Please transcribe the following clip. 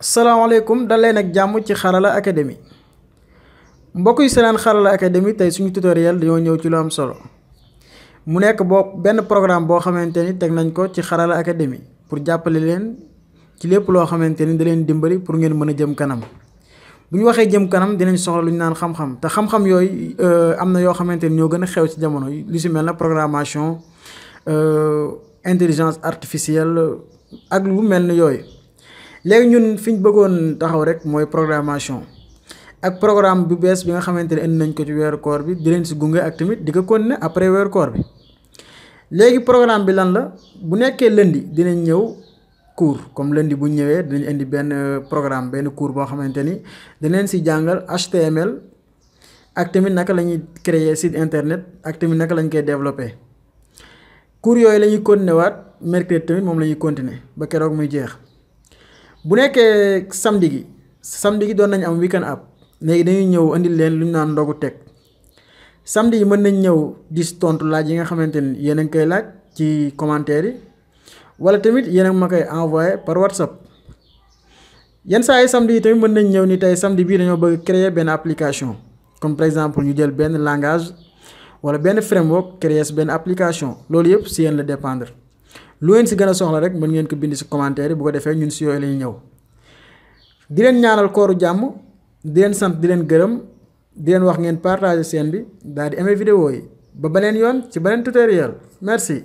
salaamaaleykum dal leen ak jàmm ci Xarala Academy mbokk yi seetaan Xarala Academy tey suñu tutoriel dañoo ñëw ci lu am solo mu nekk benn programme boo xamante ni teg nañ ko ci Xarala Academy pour jàppale leen ci lépp loo xamante ni da leen dimbali pour ngeen mën a jëm kanam bu ñu waxee jëm kanam dinañ soxla lu ñu naan xam-xam te xam-xam yooyu am na yoo xamante ni ñoo gën a xew ci jamono yi lu si mel na programmation intelligence artificielle ak lu mel ni yooyu. léegi ñun fi ñu bëggoon taxaw rek mooy programmation ak programme bu bees bi nga xamante ne indi nañ ko ci weeru koor bi di leen si gunge ak tamit di ko continuer après weeru koor bi léegi programme bi lan la bu nekkee lundi dinañ ñëw cours comme lundi bu ñëwee dinañ indi benn programme benn cours boo xamante ni dinañ si jàngal HTML ak tamit naka la ñuy créer site internet ak tamit naka lañ koy développer cours yooyu la ñuy continuer waat mercredi tamit moom la ñuy continuer ba keroog muy jeex. bu nekkee samedi gi doon nañ am weekend app léegi dañuy ñëw indil leen lu ñu naan ndogu teg samedi yi mën nañ ñëw di tontu laaj yi nga xamante ni yéen a ngi koy laaj ci commentaire yi wala tamit yéen a ma koy envoyé par WhatsApp yenn saa yi samedi yi tamit mën nañ ñëw ni tey samedi bii dañoo bëgg créer benn application comme par exemple ñu jël benn langage wala benn framework créer si benn application loolu yëpp si yéen la dépendre. lu ngeen si gën a soxla rek mën ngeen ko bind si commentaire yi bu ko defee ñun si yooyu la ñuy ñëw di leen ñaanal kooru jàmm di leen sant di leen gërëm di leen wax ngeen partager chaîne bi daal di aimer vidéo yi ba beneen yoon ci beneen tutoriel merci.